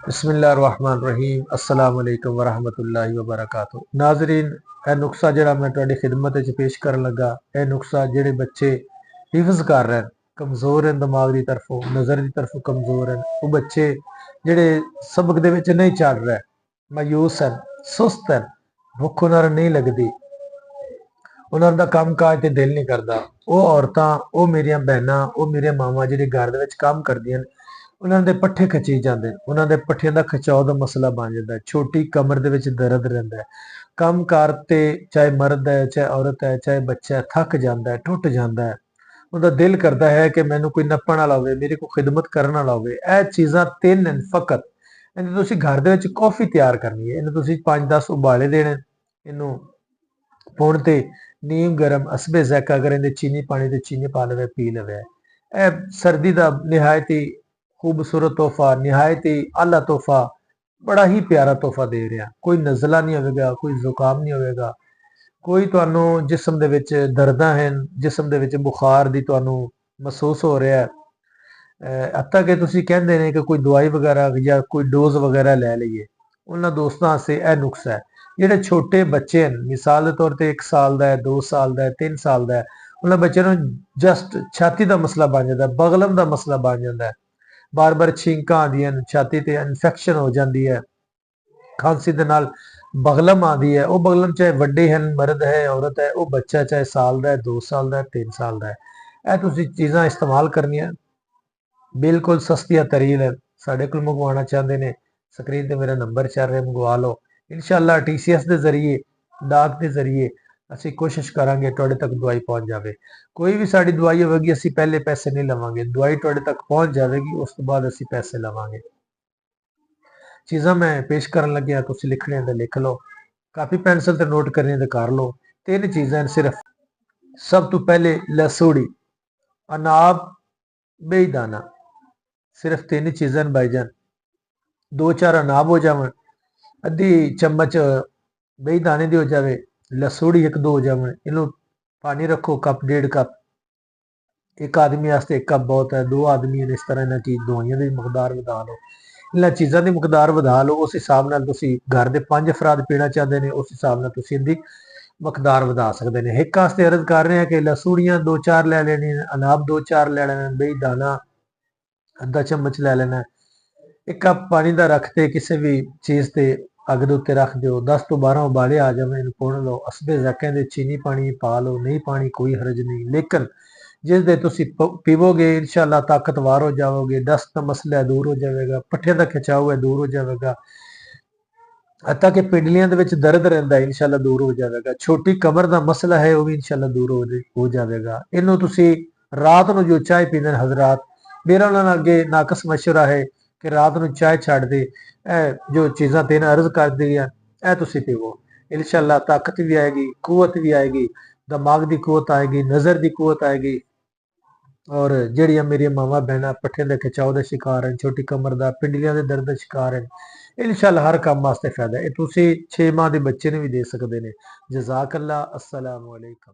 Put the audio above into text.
बिस्मिल्लाहिर्रहमानिर्रहीम अस्सलाम वालेकुम वरहमतुल्लाहि वबरकातुहू। नाजरीन, यह नुस्खा जिहड़ा मैं तुहाडी खिदमत विच पेश करन लगा, यह नुस्खा जिहड़े बच्चे हिफ्ज़ कर रहे हैं, कमज़ोर हैं, दिमाग की तरफों नज़र की तरफों कमज़ोर हैं, वो बच्चे जिहड़े सबक दे विच नहीं चढ़ रहे, मायूस हैं, सुस्त हैं, भुख उन्हां नूं नहीं लगदी, उन्हां दा काम काज ते दिल नहीं करता। वो औरतां, वो मेरियां बहनां, वो मेरियां मावां जिहड़ी घर दे विच काम करदियां ने, उन्हां दे पट्ठे खिची जाते हैं, उन्हां दे पट्ठियां दा खिचाव का मसला बन जाता है, छोटी कमर दे विच दर्द रहिंदा है, काम करते चाहे मर्द है, चाहे औरत है, चाहे बच्चा है, थक जाता है, टुट जाता है, उनका दिल करता है कि मैनू कोई नप्पण वाला होवे, मेरी कोई खिदमत करने वाला होवे। यह चीज़ां तीन हैं फकत। इन्हें तुसीं घर दे विच कॉफी तैयार करनी है, इन्हें तुसीं 5-10 उबाले देने, इनू पुण ते नीम गरम असबे जैका अगर इन्हें चीनी पानी ते चीनी पा लवे पी लवे। यह सर्दी का निहायत ही खूबसूरत तोहफा, निहायत ही आला तोहफा, बड़ा ही प्यारा तोहफा दे रहा। कोई नज़ला नहीं होगा, कोई जुकाम नहीं होगा, कोई तुहानू जिस्म दे विच दर्दां हैं, जिस्म दे विच बुखार दी तुहानू महसूस हो रहा है, हत्ता कि तुसीं कहंदे ने कि कोई दवाई वगैरह या कोई डोज वगैरह लै लईए। उन्हां दोस्तां वास्ते यह नुस्खा है। जिहड़े छोटे बच्चे हैं, मिसाल के तौर पर 1 साल का है, 2 साल का है, 3 साल का है, उन्हां बच्चों नूं जस्ट छाती का मसला बन जाता है, बगलम का मसला बन जाता है, बार बार छींकां आदियां, छाती ते इन्फेक्शन हो जाती है, खांसी दे नाल बगलम आती है। वो बगलम चाहे वड्डे हैं, मर्द है, औरत है, वो बच्चा चाहे साल का है, 2 साल का है, 3 साल का है, यह तुसीं चीज़ां इस्तेमाल करनियां बिल्कुल सस्तियां तरीन है। साढ़े कोल मंगवाना चाहते हैं, स्क्रीन पर मेरा नंबर चल रहा, मंगवा लो। इंशाअल्लाह TCS के जरिए, डाक के जरिए असी कोशिश करांगे तुहाडे तक दवाई पहुंच जाए। कोई भी साड़ी दवाई होगी, असी पहले पैसे नहीं लवांगे, दवाई तुहाडे तक पहुंच जाएगी, उस तो बाद असी पैसे लवांगे। चीज़ां मैं पेश करन लग्या, तुसीं लिखने तो लिख लो, कापी पेंसिल ते नोट करने तो कर लो। 3 चीज़ां सिर्फ। सब तो पहले लसूड़ी, अनाब, बेईदाना, सिर्फ 3 चीज़ां भाईजान। 2-4 अनाब हो जावन, अद्धी चम्मच बेईदाने दी हो जाए, लसूड़ी 1-2 हो जावन, इनू पानी रखो कप 1.5 कप, एक आदमी वास्ते 1 कप बहुत है, 2 आदमी इस तरह इन्हां चीज़ दवाइयां की मकदार वधा लो, इन्हां चीज़ां की मकदार वधा लो, उस हिसाब नाल तुसीं घर दे 5 अफराद पीना चाहते हैं, उस हिसाब नाल तुसीं इहदी मकदार वधा सकते हैं। एक वास्ते अर्ज कर रहे हैं कि लसूड़ियां 2-4 लै लेनियां, अनाब 2-4 लै लेना, बेईदाना अद्धा चम्मच लै लेना, 1 कप पानी का रखते किसी भी चीज़ से अग के उत्ते रख दो, 10 तो 12 उबाले आ जाए, इन्हूं पुण लो, असबे ज़ैके दे चीनी पानी पा लो, नहीं पानी कोई हरज नहीं, लेकिन जिस दे तुसीं पीवोगे इंशाअल्लाह ताकतवर हो जाओगे, दस्त का मसला दूर हो जाएगा, पट्ठियां का खिंचाव है दूर हो जाएगा, हत्ता कि पिंडलियां दे विच दर्द रहिंदा है इंशाअल्लाह दूर हो जाएगा, छोटी कमर का मसला है वो भी इंशाअल्लाह दूर हो जाएगा। इन्हूं तुसीं रात नूं जो चाय पींदे हजरात, मेरा उन्हां नाल अगे नाकस मशवरा है कि रात नूं चाय छड्ड दे, जो चीज़ां 3 अर्ज कर दियां यह तुसीं पीवो, इंशाअल्लाह ताकत भी आएगी, कुवत भी आएगी, दिमाग की कुवत आएगी, नज़र की कुवत आएगी। और जिहड़ियां मेरियां मावां बहनां पट्ठियां दे खिचाव दे शिकार हैं, छोटी कमर दा, पिंडलियां दे दर्द दे शिकार हैं, इंशाअल्लाह हर काम वास्ते फायदा है। तुसीं 6 माह दे बच्चे नूं भी दे सकदे ने। जज़ाकल्लाह। अस्सलामु अलैकुम।